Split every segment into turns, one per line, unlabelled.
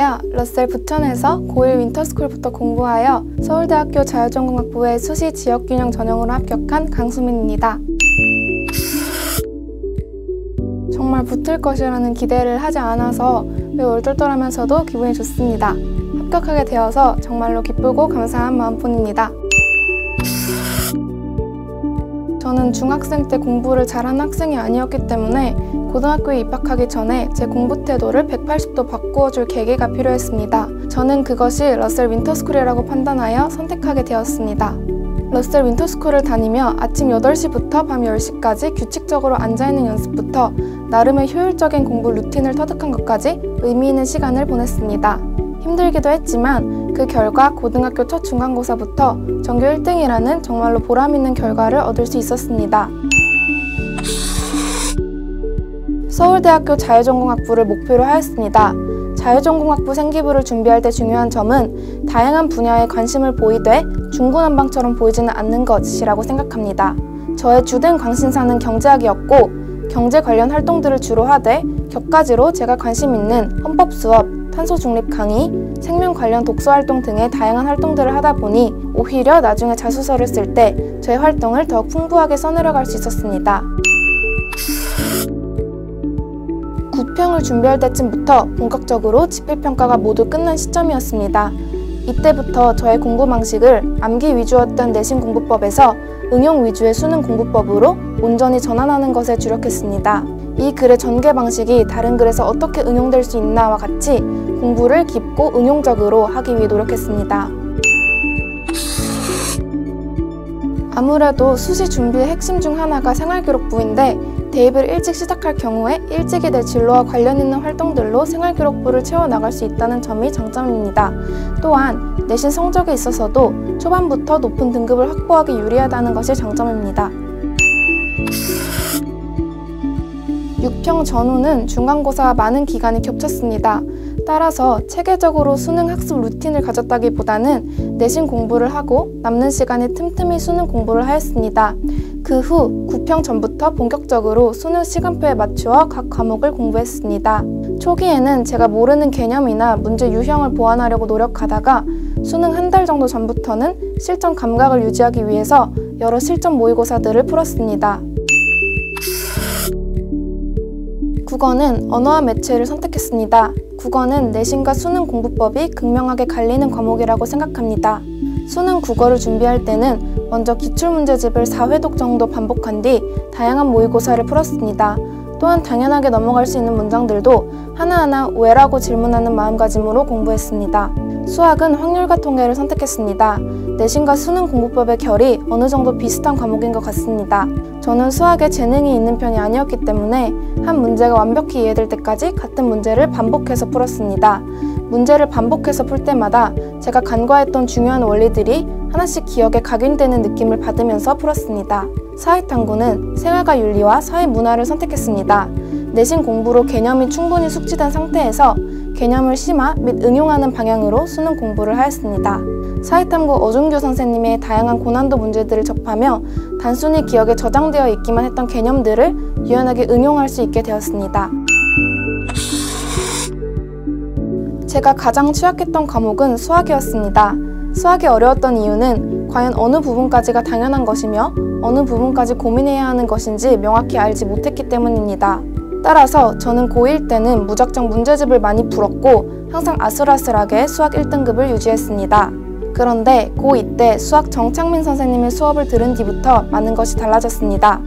안녕하세요. 러셀 부천에서 고1 윈터스쿨부터 공부하여 서울대학교 자율전공학부의 수시 지역균형 전형으로 합격한 강수민입니다. 정말 붙을 것이라는 기대를 하지 않아서 매우 얼떨떨하면서도 기분이 좋습니다. 합격하게 되어서 정말로 기쁘고 감사한 마음뿐입니다. 저는 중학생 때 공부를 잘하는 학생이 아니었기 때문에 고등학교에 입학하기 전에 제 공부 태도를 180도 바꾸어줄 계기가 필요했습니다. 저는 그것이 러셀 윈터스쿨이라고 판단하여 선택하게 되었습니다. 러셀 윈터스쿨을 다니며 아침 8시부터 밤 10시까지 규칙적으로 앉아있는 연습부터 나름의 효율적인 공부 루틴을 터득한 것까지 의미 있는 시간을 보냈습니다. 힘들기도 했지만 그 결과 고등학교 첫 중간고사부터 전교 1등이라는 정말로 보람있는 결과를 얻을 수 있었습니다. 서울대학교 자율전공학부를 목표로 하였습니다. 자율전공학부 생기부를 준비할 때 중요한 점은 다양한 분야에 관심을 보이되 중구난방처럼 보이지는 않는 것이라고 생각합니다. 저의 주된 관심사는 경제학이었고 경제 관련 활동들을 주로 하되 격가지로 제가 관심 있는 헌법 수업, 탄소 중립 강의, 생명 관련 독서 활동 등의 다양한 활동들을 하다 보니 오히려 나중에 자소서를 쓸 때 저의 활동을 더욱 풍부하게 써내려갈 수 있었습니다. 구평을 준비할 때쯤부터 본격적으로 집필평가가 모두 끝난 시점이었습니다. 이때부터 저의 공부 방식을 암기 위주였던 내신 공부법에서 응용 위주의 수능 공부법으로 온전히 전환하는 것에 주력했습니다. 이 글의 전개 방식이 다른 글에서 어떻게 응용될 수 있나와 같이 공부를 깊고 응용적으로 하기 위해 노력했습니다. 아무래도 수시 준비의 핵심 중 하나가 생활기록부인데 대입을 일찍 시작할 경우에 일찍이 내 진로와 관련 있는 활동들로 생활기록부를 채워나갈 수 있다는 점이 장점입니다. 또한 내신 성적에 있어서도 초반부터 높은 등급을 확보하기 유리하다는 것이 장점입니다. 6평 전후는 중간고사와 많은 기간이 겹쳤습니다. 따라서 체계적으로 수능 학습 루틴을 가졌다기보다는 내신 공부를 하고 남는 시간에 틈틈이 수능 공부를 하였습니다. 그 후 9평 전부터 본격적으로 수능 시간표에 맞추어 각 과목을 공부했습니다. 초기에는 제가 모르는 개념이나 문제 유형을 보완하려고 노력하다가 수능 한 달 정도 전부터는 실전 감각을 유지하기 위해서 여러 실전 모의고사들을 풀었습니다. 국어는 언어와 매체를 선택했습니다. 국어는 내신과 수능 공부법이 극명하게 갈리는 과목이라고 생각합니다. 수능 국어를 준비할 때는 먼저 기출문제집을 4회독 정도 반복한 뒤 다양한 모의고사를 풀었습니다. 또한 당연하게 넘어갈 수 있는 문장들도 하나하나 왜라고 질문하는 마음가짐으로 공부했습니다. 수학은 확률과 통계를 선택했습니다. 내신과 수능 공부법의 결이 어느 정도 비슷한 과목인 것 같습니다. 저는 수학에 재능이 있는 편이 아니었기 때문에 한 문제가 완벽히 이해될 때까지 같은 문제를 반복해서 풀었습니다. 문제를 반복해서 풀 때마다 제가 간과했던 중요한 원리들이 하나씩 기억에 각인되는 느낌을 받으면서 풀었습니다. 사회탐구는 생활과 윤리와 사회문화를 선택했습니다. 내신 공부로 개념이 충분히 숙지된 상태에서 개념을 심화 및 응용하는 방향으로 수능 공부를 하였습니다. 사회탐구 어준규 선생님의 다양한 고난도 문제들을 접하며 단순히 기억에 저장되어 있기만 했던 개념들을 유연하게 응용할 수 있게 되었습니다. 제가 가장 취약했던 과목은 수학이었습니다. 수학이 어려웠던 이유는 과연 어느 부분까지가 당연한 것이며 어느 부분까지 고민해야 하는 것인지 명확히 알지 못했기 때문입니다. 따라서 저는 고1 때는 무작정 문제집을 많이 풀었고 항상 아슬아슬하게 수학 1등급을 유지했습니다. 그런데 고2 때 수학 정창민 선생님의 수업을 들은 뒤부터 많은 것이 달라졌습니다.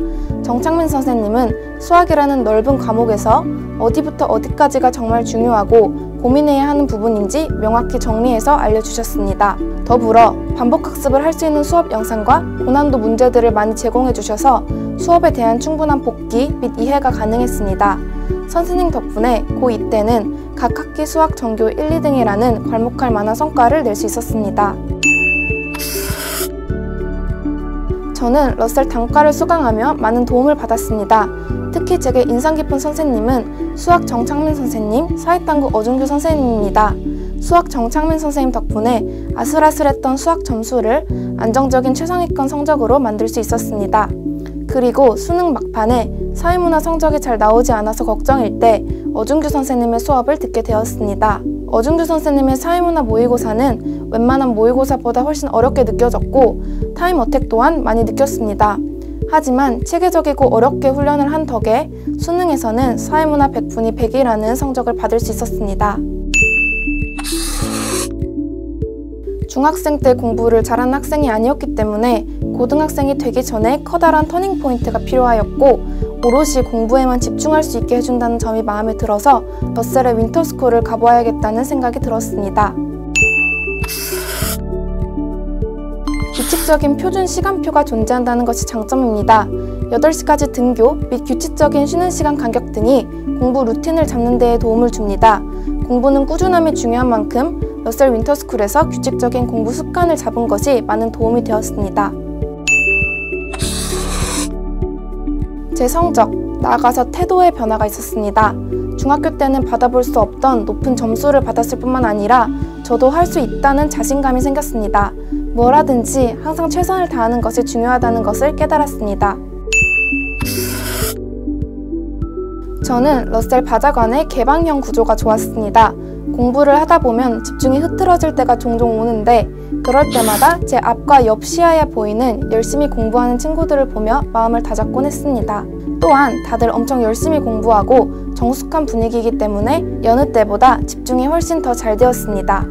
정창민 선생님은 수학이라는 넓은 과목에서 어디부터 어디까지가 정말 중요하고 고민해야 하는 부분인지 명확히 정리해서 알려주셨습니다. 더불어 반복학습을 할 수 있는 수업 영상과 고난도 문제들을 많이 제공해 주셔서 수업에 대한 충분한 복기 및 이해가 가능했습니다. 선생님 덕분에 고2 때는 각 학기 수학 전교 1, 2등이라는 괄목할 만한 성과를 낼 수 있었습니다. 저는 러셀 단과를 수강하며 많은 도움을 받았습니다. 특히 제게 인상 깊은 선생님은 수학 정창민 선생님, 사회탐구 어준규 선생님입니다. 수학 정창민 선생님 덕분에 아슬아슬했던 수학 점수를 안정적인 최상위권 성적으로 만들 수 있었습니다. 그리고 수능 막판에 사회문화 성적이 잘 나오지 않아서 걱정일 때 어준규 선생님의 수업을 듣게 되었습니다. 어중규 선생님의 사회문화 모의고사는 웬만한 모의고사보다 훨씬 어렵게 느껴졌고 타임 어택 또한 많이 느꼈습니다. 하지만 체계적이고 어렵게 훈련을 한 덕에 수능에서는 사회문화 100분이 100이라는 성적을 받을 수 있었습니다. 중학생 때 공부를 잘하는 학생이 아니었기 때문에 고등학생이 되기 전에 커다란 터닝포인트가 필요하였고 오롯이 공부에만 집중할 수 있게 해준다는 점이 마음에 들어서 러셀의 윈터스쿨을 가보아야겠다는 생각이 들었습니다. 규칙적인 표준 시간표가 존재한다는 것이 장점입니다. 8시까지 등교 및 규칙적인 쉬는 시간 간격 등이 공부 루틴을 잡는 데에 도움을 줍니다. 공부는 꾸준함이 중요한 만큼 러셀 윈터스쿨에서 규칙적인 공부 습관을 잡은 것이 많은 도움이 되었습니다. 제 성적, 나아가서 태도의 변화가 있었습니다. 중학교 때는 받아볼 수 없던 높은 점수를 받았을 뿐만 아니라 저도 할 수 있다는 자신감이 생겼습니다. 뭘 하든지 항상 최선을 다하는 것이 중요하다는 것을 깨달았습니다. 저는 러셀 바자관의 개방형 구조가 좋았습니다. 공부를 하다 보면 집중이 흐트러질 때가 종종 오는데 그럴 때마다 제 앞과 옆 시야에 보이는 열심히 공부하는 친구들을 보며 마음을 다잡곤 했습니다. 또한 다들 엄청 열심히 공부하고 정숙한 분위기이기 때문에 여느 때보다 집중이 훨씬 더 잘 되었습니다.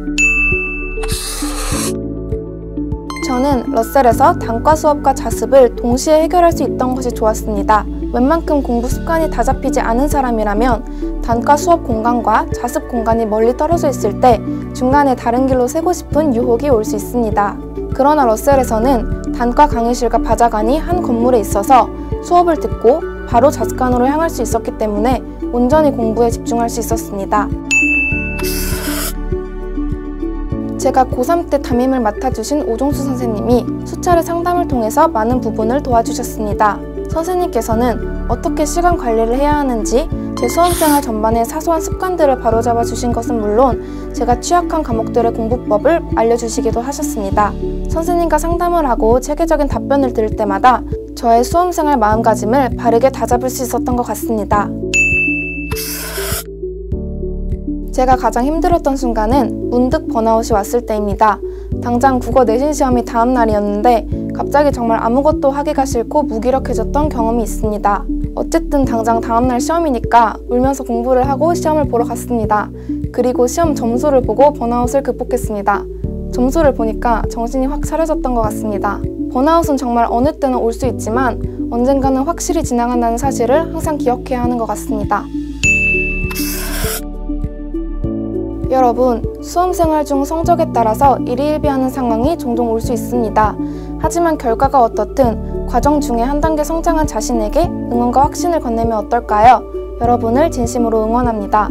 저는 러셀에서 단과 수업과 자습을 동시에 해결할 수 있던 것이 좋았습니다. 웬만큼 공부 습관이 다 잡히지 않은 사람이라면 단과 수업 공간과 자습 공간이 멀리 떨어져 있을 때 중간에 다른 길로 새고 싶은 유혹이 올 수 있습니다. 그러나 러셀에서는 단과 강의실과 바자관이 한 건물에 있어서 수업을 듣고 바로 자습관으로 향할 수 있었기 때문에 온전히 공부에 집중할 수 있었습니다. 제가 고3 때 담임을 맡아주신 오종수 선생님이 수차례 상담을 통해서 많은 부분을 도와주셨습니다. 선생님께서는 어떻게 시간 관리를 해야 하는지 제 수험생활 전반의 사소한 습관들을 바로잡아 주신 것은 물론 제가 취약한 과목들의 공부법을 알려주시기도 하셨습니다. 선생님과 상담을 하고 체계적인 답변을 들을 때마다 저의 수험생활 마음가짐을 바르게 다잡을 수 있었던 것 같습니다. 제가 가장 힘들었던 순간은 문득 번아웃이 왔을 때입니다. 당장 국어 내신 시험이 다음 날이었는데 갑자기 정말 아무것도 하기가 싫고 무기력해졌던 경험이 있습니다. 어쨌든 당장 다음날 시험이니까 울면서 공부를 하고 시험을 보러 갔습니다. 그리고 시험 점수를 보고 번아웃을 극복했습니다. 점수를 보니까 정신이 확 차려졌던 것 같습니다. 번아웃은 정말 어느 때는 올 수 있지만 언젠가는 확실히 지나간다는 사실을 항상 기억해야 하는 것 같습니다. 여러분, 수험생활 중 성적에 따라서 일희일비하는 상황이 종종 올 수 있습니다. 하지만 결과가 어떻든 과정 중에 한 단계 성장한 자신에게 응원과 확신을 건네면 어떨까요? 여러분을 진심으로 응원합니다.